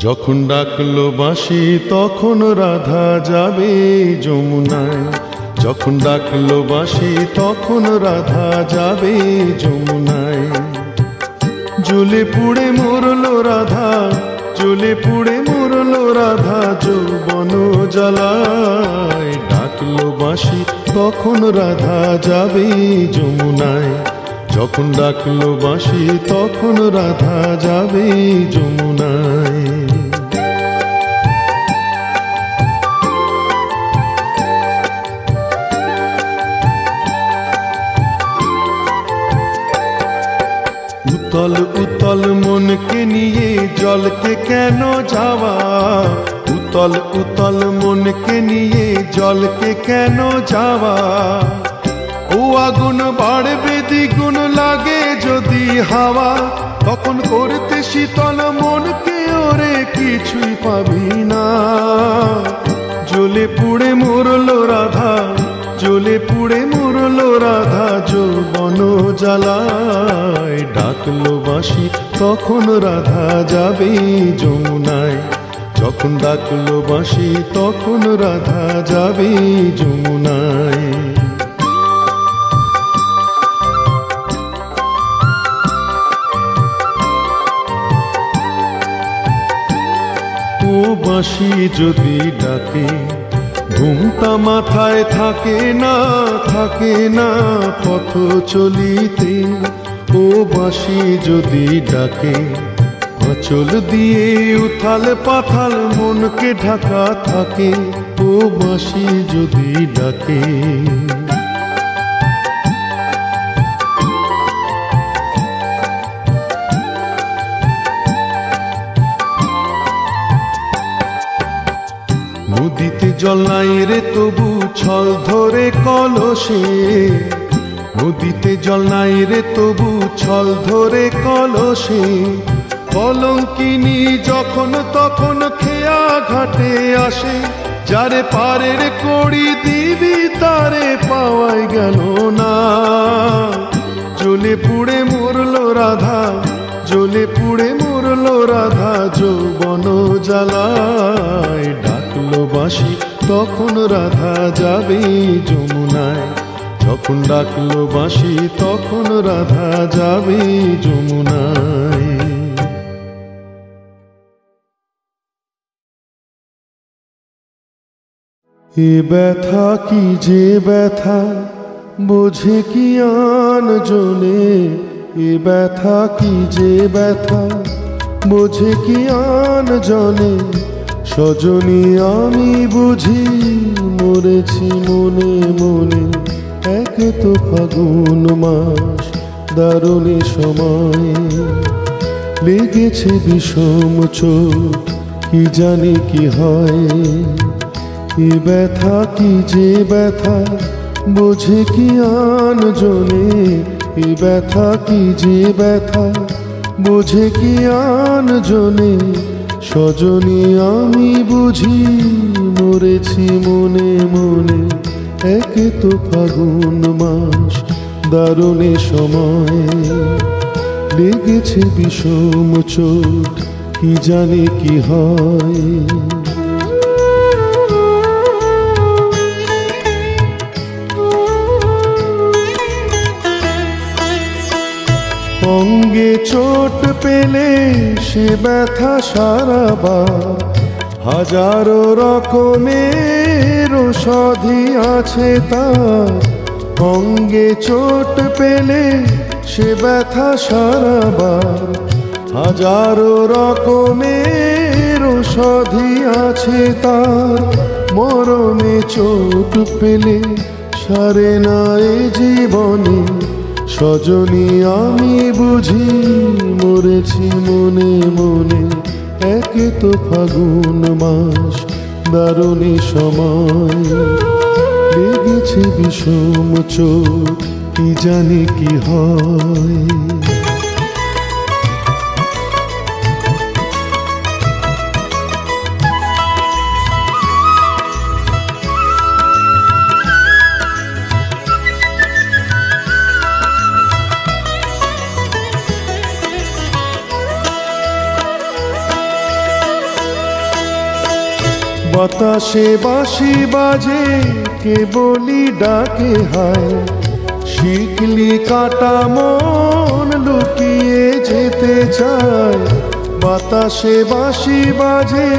যখন ডাকলো বাঁশি তখন রাধা যাবে যমুনায়। যখন ডাকলো বাঁশি তখন রাধা যাবে যমুনায়। জ্বলে পুড়ে মরলো রাধা, জ্বলে পুড়ে মরলো রাধা যৌবন জ্বালায়। ডাকলো বাঁশি তখন রাধা যাবে যমুনায়। যখন ডাকলো বাঁশি তখন রাধা যাবে যমুনায়। উতল উতল মনকে নিয়ে জলকে কেন যাওয়া, উতল উতল মনকে নিয়ে জলকে কেন যাওয়া। ও আগুন বাড়বে দ্বিগুণ লাগে যদি হাওয়া, তখন করতে শীতল মনকে ওরে কিছুই পাবি না। জ্বলে পুড়ে মরলো রাধা, জ্বলে পুড়ে মরলো রাধা যৌবন জ্বালায়। ডাকলো বাঁশি তখন রাধা যাবে যমুনায়। যখন ডাকলো বাঁশি তখন রাধা যাবে যমুনায়। ও বাঁশি যদি ডাকে ঘুমটা মাথায় থাকে না, থাকে না পথ চলিতে। ও বাঁশি যদি ডাকে আঁচল দিয়ে উথাল পাথাল মনকে ঢাকা থাকে। ও বাঁশি যদি ডাকে নদীতে জল নাই রে তবু ছল ধরে কলসে, নদীতে জল নাই রে তবু ছল ধরে কলসে। কলঙ্কিনী যখন তখন খেয়া ঘাটে আসে, যারে পারের কড়ি দিবি তারে পাওয়াই গেল না। জ্বলে পুড়ে মরলো রাধা, জ্বলে পুড়ে মরলো রাধা যৌবন জ্বালায়। ডাকলো বাঁশি তখন রাধা যাবে যমুনায়। যখন ডাকলো বাঁশি তখন রাধা যাবে যমুনায়। এ ব্যথা কি যে ব্যথা বোঝে কি আন জনে, এ ব্যথা কি যে ব্যথা বোঝে কি আন জনে। সজনী আমি বুঝি মরেছি মনে মনে, এক তো ফাগুন মাস দারুণ সময়। লেগেছে বিষম চোট কি জানি কি হয়। এ ব্যথা কি যে ব্যথা বোঝে কি আন জনে, এ ব্যথা কি যে ব্যথা বোঝে কি আন জনে। সজনী আমি বুঝি মরেছি মনে মনে, এক তো ফাগুন মাস দারুণ সময়। লেগেছে বিষম চোট কি জানি কি হয়। অঙ্গে চোট পেলে সে ব্যথা সারাবার, হাজারো রকমের ঔষধি আছে তার। অঙ্গে চোট পেলে সে ব্যথা সারাবার, হাজারো রকমের ঔষধি আছে তার। মরণে চোট পেলে সারে না এ জীবনে, সজনী আমি বুঝি মরেছি মনে মনে, এক তো ফাগুন মাস দারুণ সময়। লেগেছে বিষম চোট কি জানি কি হয়। বাতাসে বাঁশি বাজে কেবলই ডাকে হায়, শিকলি কাটা মন লুকিয়ে যেতে চায়। বাতাসে বাঁশি বাজে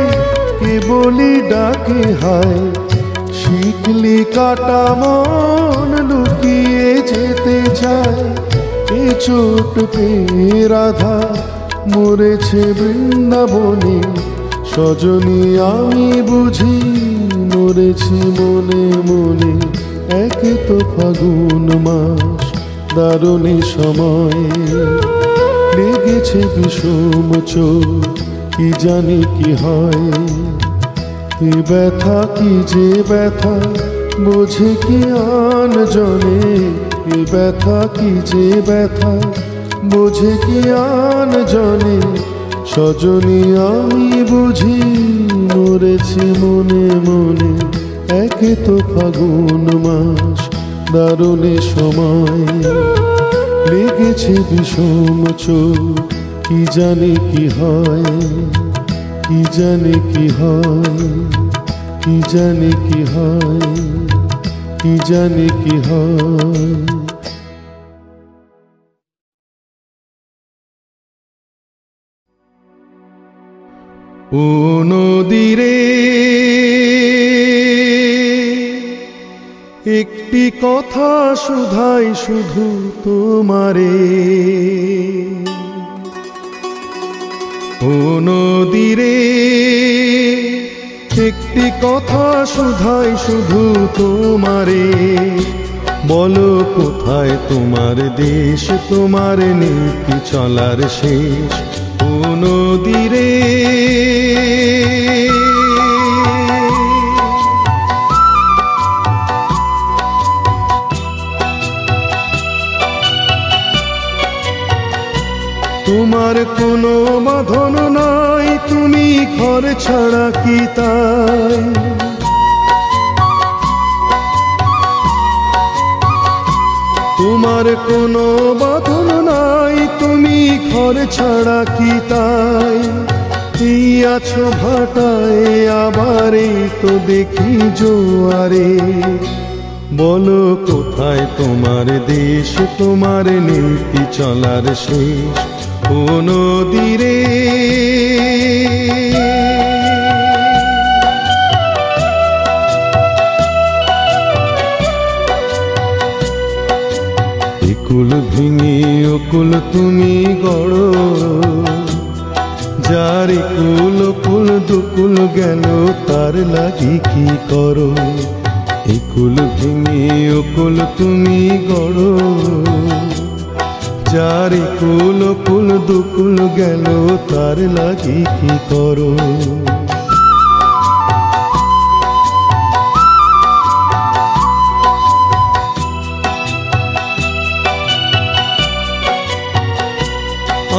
কেবলই ডাকে হায়, শিকলি কাটা মন লুকিয়ে যেতে চায়। এ চোট পেয়ে রাধা মরেছে বৃন্দাবনে, সজনী আমি বুঝি মরেছি মনে মনে। এক তো ফাগুন মাস দারুণী সময়, লেগেছে বিষম চোট কি জানি কি হয়। এ ব্যথা কি যে ব্যথা বোঝে কি আন জনে, এ ব্যথা কি যে ব্যথা বোঝে কি আন জনে। সজনী আমি বুঝি মরেছি মনে মনে। এক তো ফাগুন মাস দারুণী সময়, লেগেছে বিষম চোট কি জানি কি হয়, কি জানি কি হয়, কি জানি কি হয়, কি জানি কি হয়। ও নদীরে একটি কথা শুধাই শুধু তোমারে, ও নদীরে একটি কথা শুধাই শুধু তোমারে। বলো কোথায় তোমার দেশ, তোমার নীতি চলার শেষ। ও নদীরে তোমার কোনো বাঁধন নাই, তুমি ঘর ছাড়া কি তাই। তোমার কোনো বাঁধন নাই, তুমি ঘর ছাড়া কি তাই। এই আছো ভাটায় আবার এই তো দেখি জোয়ারে। বলো কোথায় তোমার দেশ, তোমার নীতি চলার শেষ। ও নদীরে একুল ভেঙে অকুল তুমি গড়ো, যার একুল কুল দুকুল গেল তার লাগি কি করো। একুল ভেঙে অকুল তুমি গড়ো, যার একুল কুল দুকুল গেল তার লাগি কি করো।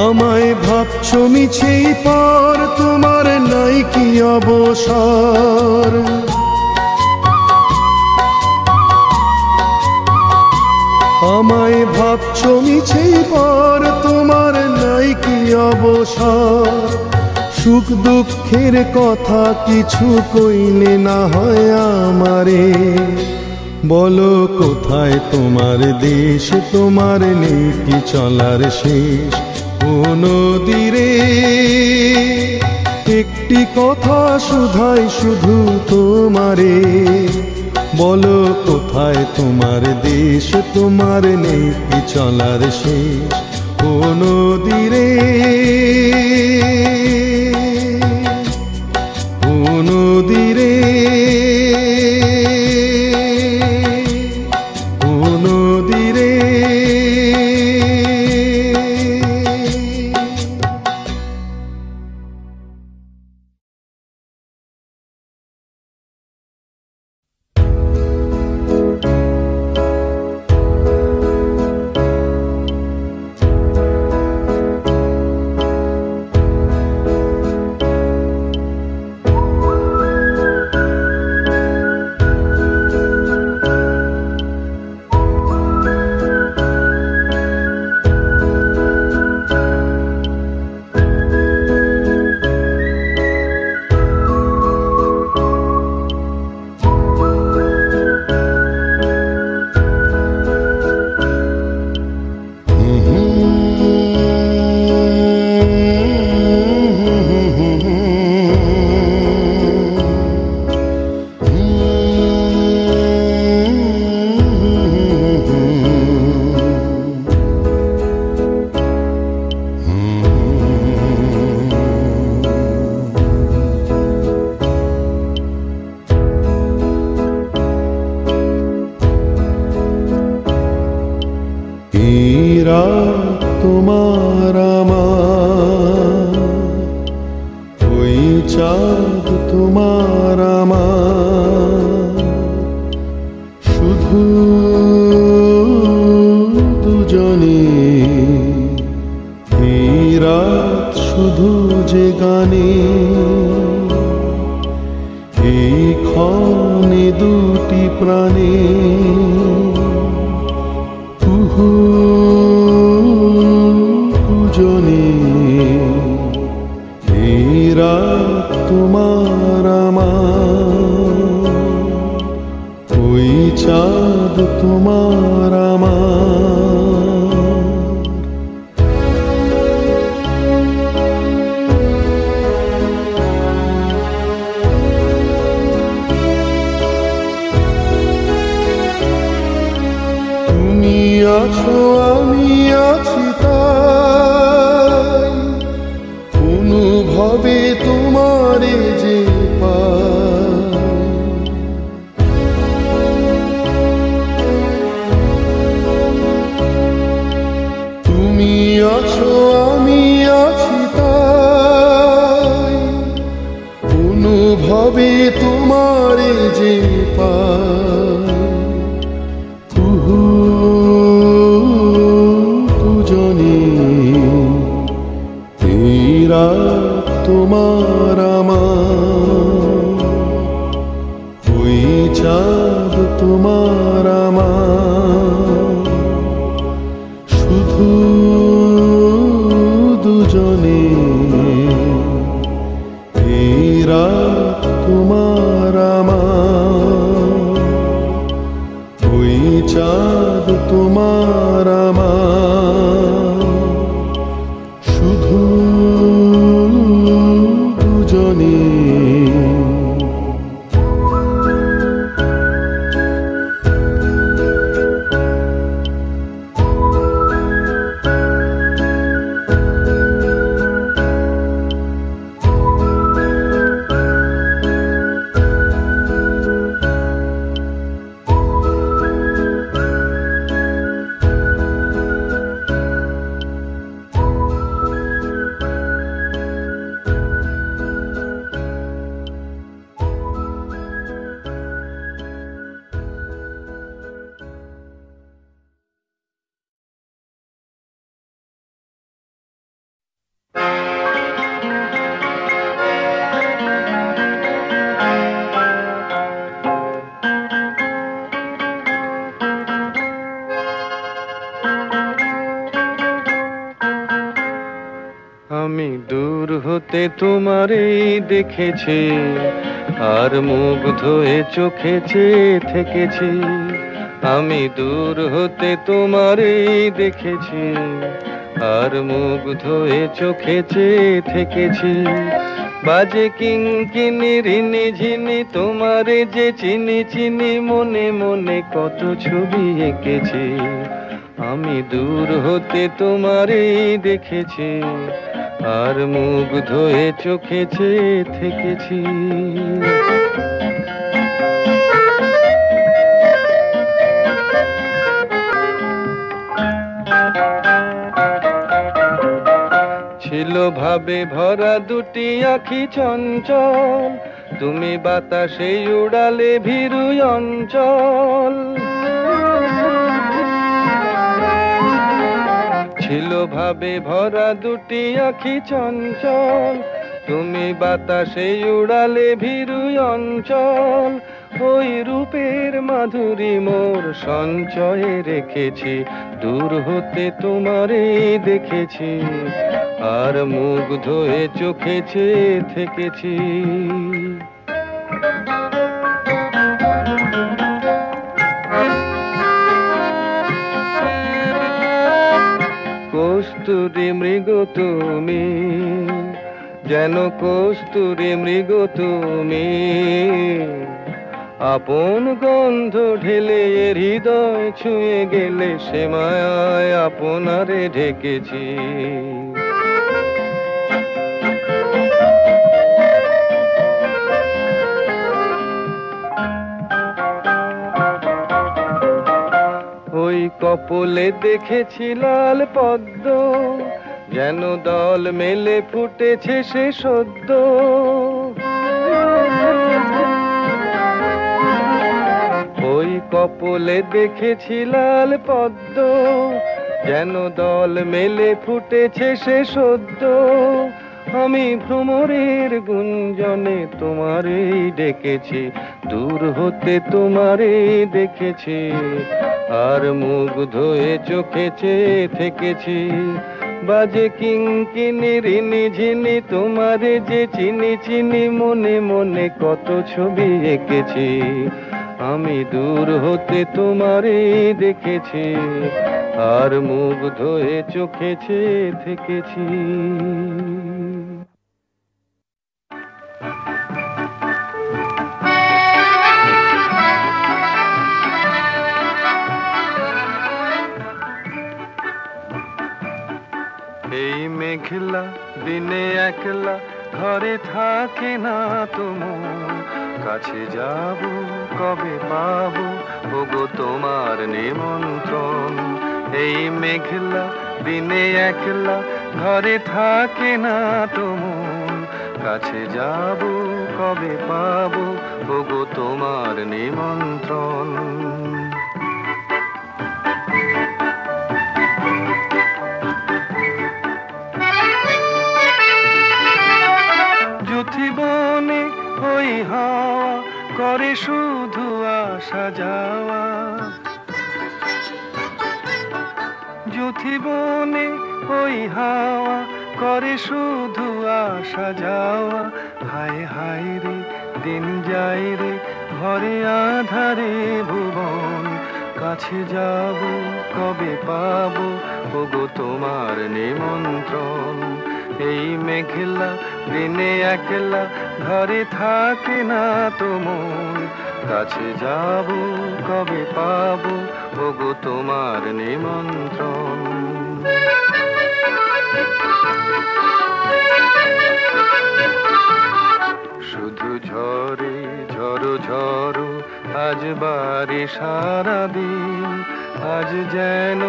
আমায় ভাবছো মিছেই পার, তোমার নাই কি অবসর। আমায় ভাবছো মিছেই পার, তোমার নাই কি অবসর। সুখ দুঃখের কথা কিছু কইলে না হয় আমারে। বলো কোথায় তোমার দেশ, তোমার নীতি চলার শেষ। ও নদীরে একটি কথা শুধাই শুধু তোমারে। বলো কোথায় তোমার দেশ, তোমার নীতি চলার শেষ। ও নদীরে ও নদীরে ও নদীরে এই রাত তোমার আমার, ওই চাঁদ তোমার আমার, শুধু দুজনে এই রাত শুধু যে গানে, এই ক্ষণে দুটি প্রাণে কুহু দুজনে এই রাত তোমার আমার, ওই চাঁদ তোমার আমার। তুমি আছো আমি আছি তাই, অনুভবে তোমারে যে পাই। তুমি আছো আমি আছি তাই, অনুভবে তোমারে যে পাই। কুহু দুজনে এই রাত তোমার আমার, ওই চাঁদ তোমার আমার, শুধু দুজনে এই রাত তোমার আমার, ওই চাঁদ তোমার আমার, শুধু দুজনে। আমি দূর হতে তোমারেই দেখেছি, আর মুগ্ধ হয়ে চোখে চেয়ে থেকেছি। আমি দূর হতে তোমারেই দেখেছি, আর মুগ্ধ হয়ে চোখে চেয়ে থেকেছি। বাজে কিঙ্কিনি রিনি ঝিনি তোমারে যে চিনি চিনি, মনে মনে কত ছবি এঁকেছি। আমি দূর হতে তোমারেই দেখেছি, আর মুগ্ধ হয়ে চোখে চেয়ে থেকেছি। ছিল ভাবে ভরা দুটি আঁখি চঞ্চল, তুমি বাতাসে উড়ালে ভীরু অঞ্চল। ছিল ভাবে ভরা দুটি আঁখি চঞ্চল, তুমি বাতাসে উড়ালে ভীরু অঞ্চল। ওই রূপের মাধুরী মোর সঞ্চয়ে রেখেছি, দূর হতে তোমারেই দেখেছি, আর মুগ্ধ হয়ে চোখে চেয়ে থেকেছি। কস্তুরী মৃগ তুমি, যেন কস্তুরী মৃগ তুমি, আপন গন্ধ ঢেলে হৃদয় ছুঁয়ে গেলে, সে মায়ায় আপনারে ঢেকেছি। ওই কপলে দেখেছি লাল পদ্ম, যেন দল মেলে ফুটেছে সে সদ্য। ওই কপলে দেখেছি লাল পদ্ম, যেন দল মেলে ফুটেছে সে সদ্য। আমি ভ্রমরের গুঞ্জনে তোমারেই ডেকেছি, দূর হতে তোমারেই দেখেছি, আর মুগ্ধ হয়ে চোখে চেয়ে থেকেছি। বাজে কিঙ্কিনি রিনি ঝিনি তোমারে যে চিনি চিনি, মনে মনে কত ছবি এঁকেছি। আমি দূর হতে তোমারে দেখেছি, আর মুগ্ধ হয়ে চোখে চেয়ে থেকেছি। এই মেঘলা দিনে একলা ঘরে থাকে না তোমার, কাছে যাব কবে পাবো ওগো তোমার নিমন্ত্রণ। এই মেঘলা দিনে একলা ঘরে থাকে না তোমার, কাছে যাব কবে পাবো ওগো তোমার নিমন্ত্রণ। যুথিবনে ওই হাওয়া করে শুধু আসা যাওয়া, যুথিবনে ওই হাওয়া করে শুধু আসা যাওয়া। হায় হায় রে দিন যায় রে ঘরে আধারে ভুবন, কাছে যাব কবে পাবো ওগো তোমার নিমন্ত্রণ। এই মেঘলা দিনে একলা ঘরে থাকে না তোমার, কাছে যাব কবে পাবো ওগো তোমার নিমন্ত্রণ। শুধু ঝরে ঝড়ো ঝড়ো আজ বারে সারাদিন, আজ যেন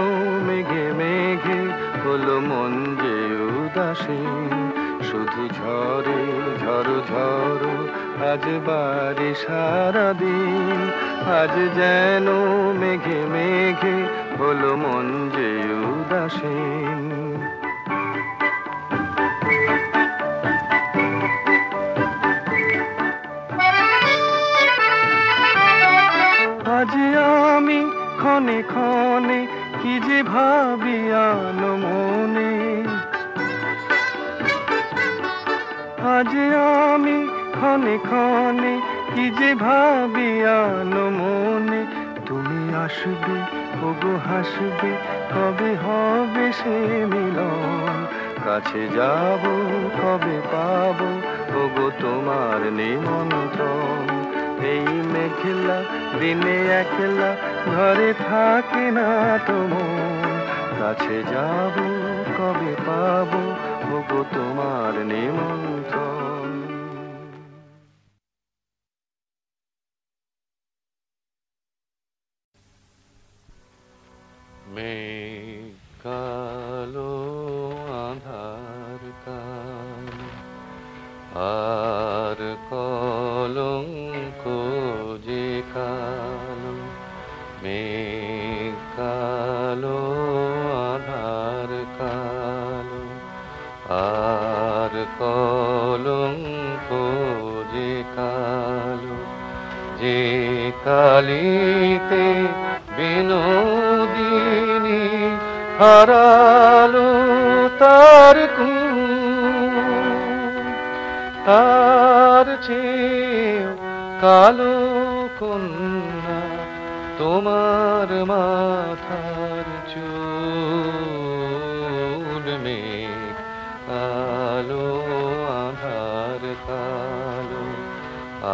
মেঘে মেঘে হলো মন যে উদাসীন। শুধু ঝরে ঝড়ো ঝড়ো আজ বারে সারাদিন, আজ যেন মেঘে মেঘে হলো মন যে উদাসীন। আজ আমি ক্ষণে ক্ষণে কি যে ভাবি আনো মনে, আজ আমি ক্ষণে ক্ষণে কি যে ভাবি আনো মনে। তুমি আসবে ওগো হাসবে কবে হবে সে মিলন, কাছে যাব কবে পাবো ওগো তোমার নিমন্ত্রণ। এই মেঘলা দিনে একলা ঘরে থাকে না তোমার, কাছে যাব কবে পাবো ওগো তোমার নিমন্ত্রণ। মেঘ কালো আধার কালো আর কলঙ্ক যে কালো, মেঘ কালো আধার কালো আর কলঙ্ক যে কালো, যে কালিতে বিনোদিনী হারালো তার তার চেয়েও কালো কন্যা তোমার মাথার চুল। মেঘ কালো আধার কালো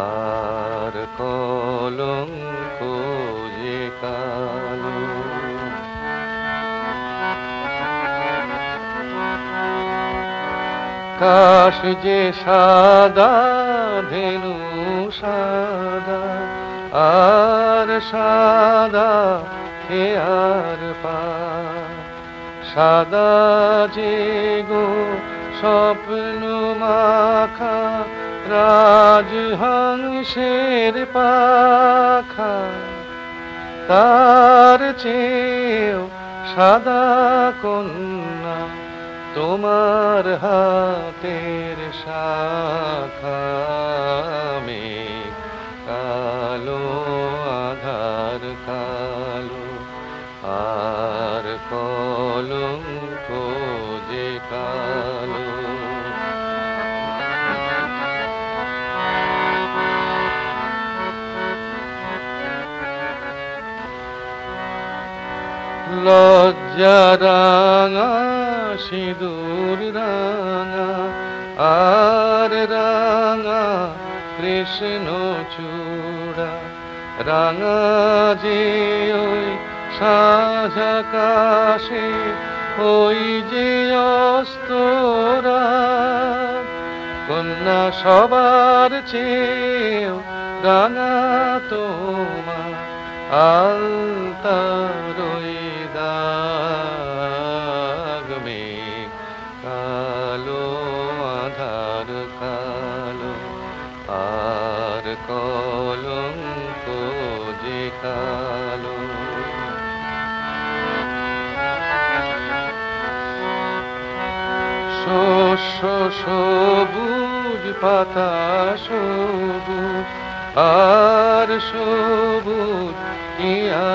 আর কলঙ্ক যে কালো। কাশ যে সাদা ধেনু সাদা আর সাদা এ আর পার। সাদা যে গো স্বপ্ন মাখা রাজহংসের পাখা, তার চেয়েও সাদা কন্যা তোমার হাতের শাখা। মেঘ কালো আধার কালো, আর কলঙ্ক যে কালো। লজ্জা রাঙা সিঁদুর রাঙা, আর রাঙা কৃষ্ণ চূড়া, রাঙা যে ওই সাঁঝ আকাশে ওই যে অস্তরাত। কন্যা সবার চেয়েও রাঙা তোমার আলতার ওই দাগ। মেঘ কালো আধার কালো, আর কলঙ্ক যে কালো। শস্য সবুজ পাতা সবুজ, আর সবুজ টিয়া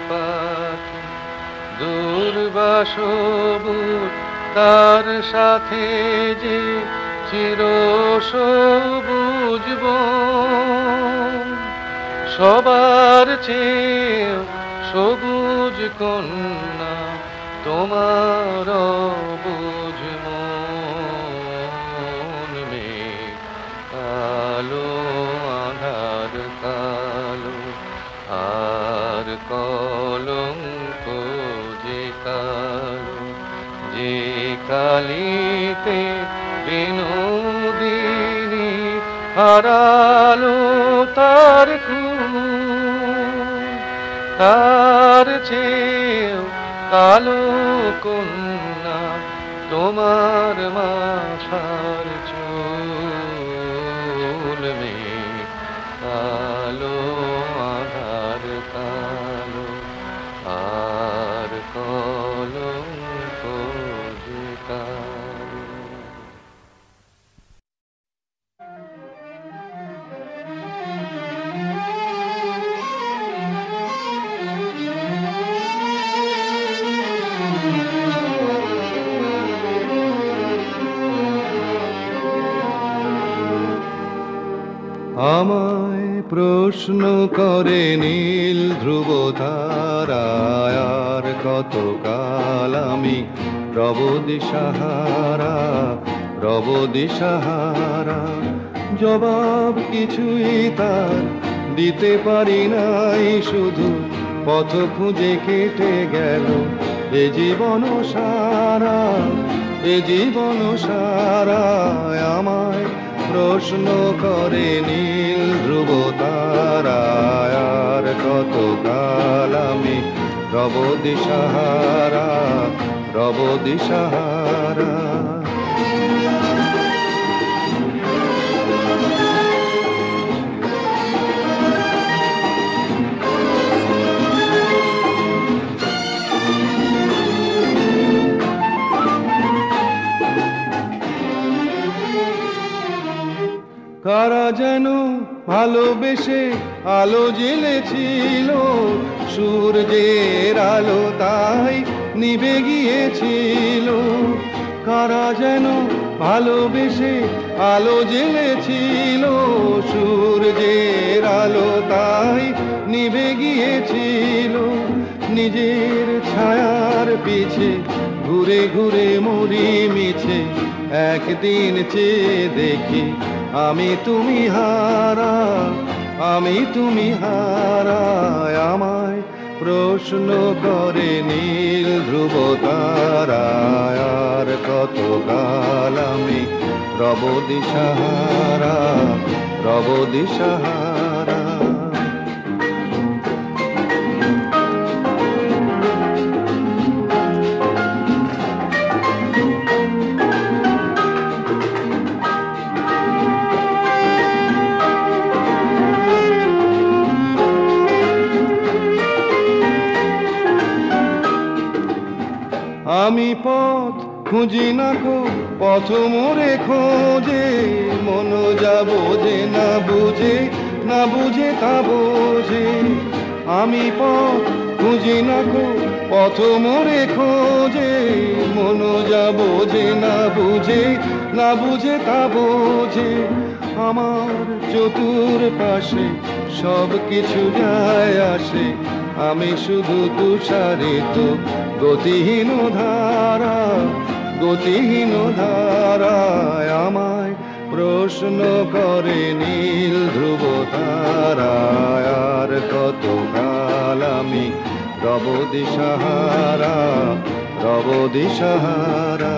পাখি। দুর্বা সবুজ তার সাথে যে চির সবুজ বন। সবার চেয়েও সবুজ কন্যা তোমার বুঝ মন। মেঘ কালো আধার কালো, আর কলঙ্ক যে কালো। যে কালিতে বিনোদিনী হারালো তার কুল, তার চেয়েও কালো কন্যা তোমার মাথার চুল। মেঘ কালো আধার কালো, আর কলঙ্ক যে কালো। আমায় প্রশ্ন করে নীল ধ্রুব তারায়, আর কতকাল আমি রব দিশাহারা রব দিশাহারা। জবাব কিছুই তার দিতে পারি নাই, শুধু পথ খুঁজে কেটে গেল এ জীবন সারা এ জীবন সারা। আমায় প্রশ্ন করে নীল ধ্রুব তারায়, আর কতকাল আমি রব দিশাহারা রব দিশাহারা। কারা যেন ভালোবেসে আলো জ্বেলেছিল, সূর্যের আলো তাই নিভে গিয়েছিল। কারা যেন ভালোবেসে আলো জ্বেলেছিল, সূর্যের আলো তাই নিভে গিয়েছিল। নিজের ছায়ার পিছে ঘুরে ঘুরে মরি মিছে, একদিন চেয়ে দেখি আমি তুমি হারা আমি তুমি হারা। আমায় প্রশ্ন করে নীল ধ্রুব তারায়, আর কতকাল আমি রব দিশাহারা রব দিশাহারা। আমি পথ খুঁজি না কো পথ মোরে খোঁজে, মন যা বোঝে না বুঝে, না বুঝে তা বোঝে। আমি পথ খুঁজি না কো পথ মোরে খোঁজে, মন যা বোঝে না বুঝে, না বুঝে তা বোঝে। আমার চতুর পাশে সব কিছু যায় আসে, আমি শুধু তুষারিত গতিহীন ধারা, গতিহীন ধারায় আমায় প্রশ্ন করে নীল ধ্রুব তারায়। আর কত কাল আমি রব দিশাহারা, রব দিশাহারা।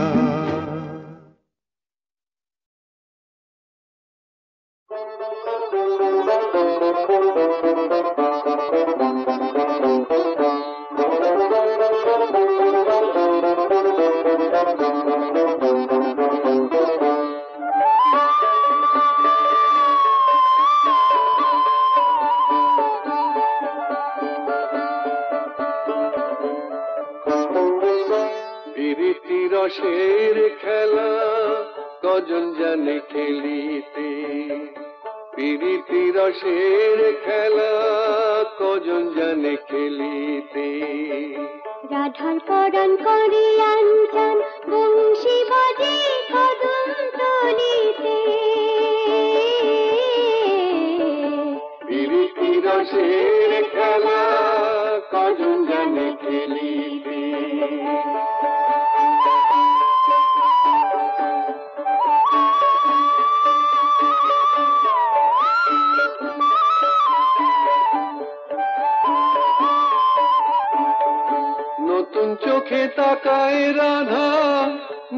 রসের খেলা কজন জানে খেলিতে, প্রীতি রসের খেলা কজন জানে খেলিতে। রাধার পরাণ করে আনচান বংশী বাজে কদম তলিতে, প্রীতি রসের খেলা কজন জানে খেলিতে। নতুন চোখে তাকায় রাধা,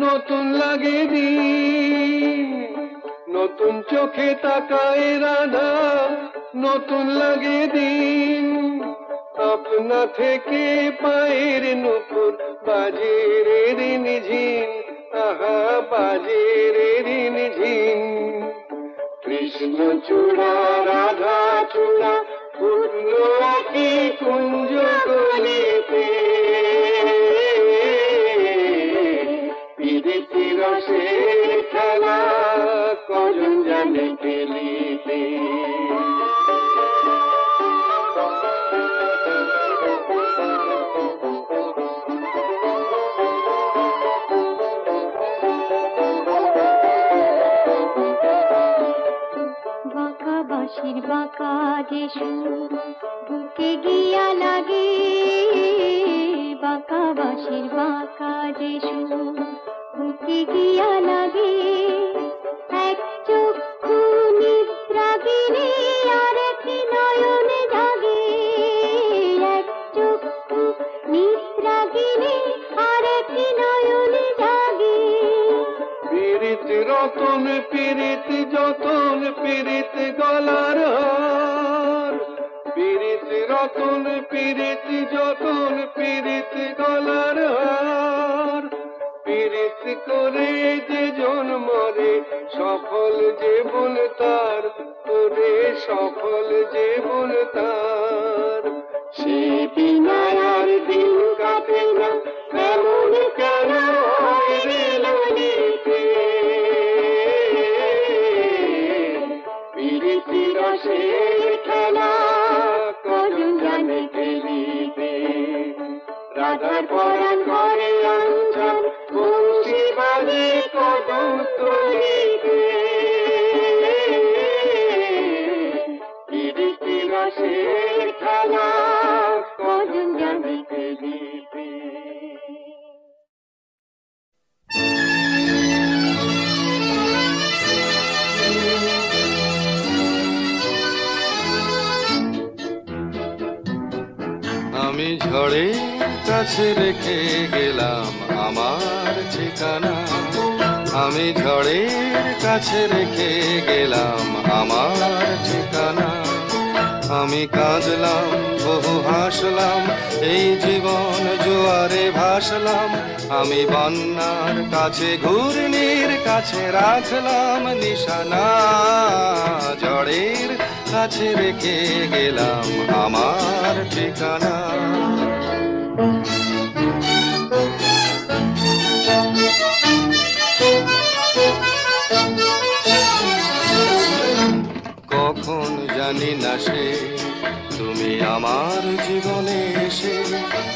নতুন লাগে দিন। নতুন চোখে তাকায় রাধা, নতুন লাগে দিন। আপনা থেকে পায়ের নুপুর বাজে রে রিনঝিন, আহা বাজে রে রিনঝিন। কৃষ্ণ চূড়া রাধা চূড়া উঠল আকি কুঞ্জ গলিতে, প্রীতি রসের খেলা কজন জানে খেলিতে। বাঁকা বাঁশির বাঁকা যে সুর বুকে গিয়া লাগে, বাঁকা বাঁশির বাঁকা যে সুর বুকে গিয়া লাগে। এক চক্ষু নিদ্রা গেলে আর একটি নয়ন জাগে, এক চক্ষু নিদ্রা গেলে আর একটি নয়ন জাগে। পীড়িত রতন পীড়িত যতন পীড়িত গলার হার, পীড়িত রতন পীড়িত যতন পীড়িত গলার হার। পীড়িত করে যে জন্মরে সফল জীবন তার, করে সফল জীবন তার। সে বিনা আর দিন কাটে না, এমন কেন হয় রে ললিতে। প্রীতি রসের খেলা কজন জানে খেলিতে। রাধার পরাণ ঘরে আনচান বংশী বাজে কদম তলিতে, প্রীতি রসের খেলা কজন জানে খেলিতে। আমি ঝড়ের কাছে রেখে গেলাম আমার ঠিকানা, আমি ঝড়ের কাছে রেখে গেলাম আমার ঠিকানা। আমি কাঁদলাম বহু হাসলাম, এই জীবন জোয়ারে ভাসলাম। আমি বন্যার কাছে ঘূর্ণির কাছে রাখলাম নিশানা, ঝড়ের কাছে রেখে গেলাম আমার ঠিকানা। আমার জীবনে এসে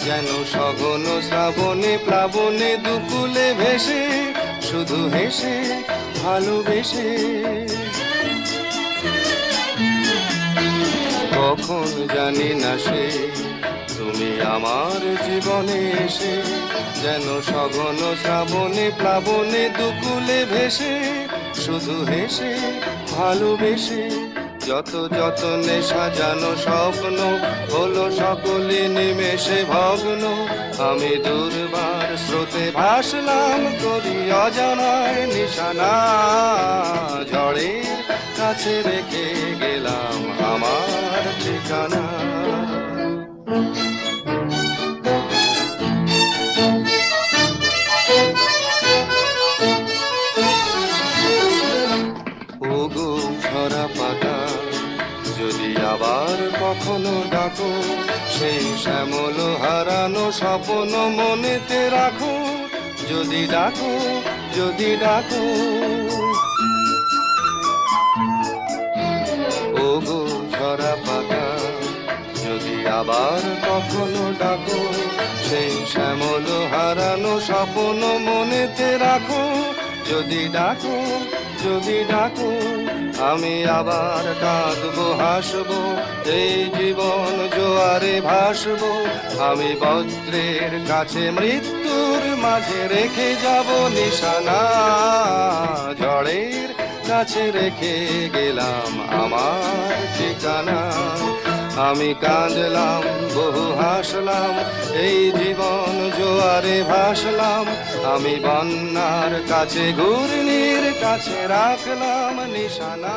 যেন সঘন শ্রাবণে প্লাবনে দুকুলে ভেসে শুধু হেসে ভালোবেসে কখন জানি না সে তুমি আমার জীবনে এসে যেন সঘন শ্রাবণে প্লাবনে দুকুলে ভেসে শুধু হেসে ভালোবেসে যত যতনে সাজানো স্বপ্ন হলো সকলে নিমেষে ভগ্ন আমি দুর্বার স্রোতে ভাসলাম করি অজানার নিশানা ঝড়ের কাছে রেখে গেলাম আমার ঠিকানা ওগো ঝরা পাতা যদি আবার কখনো ডাকো সেই শ্যামল হারানো স্বপ্ন মনেতে রাখো যদি ডাকো যদি ডাকো ওগো ঝরা পাতা যদি আবার কখনো ডাকো সেই শ্যামল হারানো স্বপ্ন মনেতে রাখো যদি ডাকো যদি ডাকো আমি আবার কাঁদবো হাসবো এই জীবন জোয়ারে ভাসবো আমি বজ্রের কাছে মৃত্যুর মাঝে রেখে যাব নিশানা ঝড়ের কাছে রেখে গেলাম আমার ঠিকানা আমি কাঁদলাম বহু হাসলাম এই জীবন জোয়ারে ভাসলাম আমি বন্যার কাছে ঘূর্ণির কাছে রাখলাম নিশানা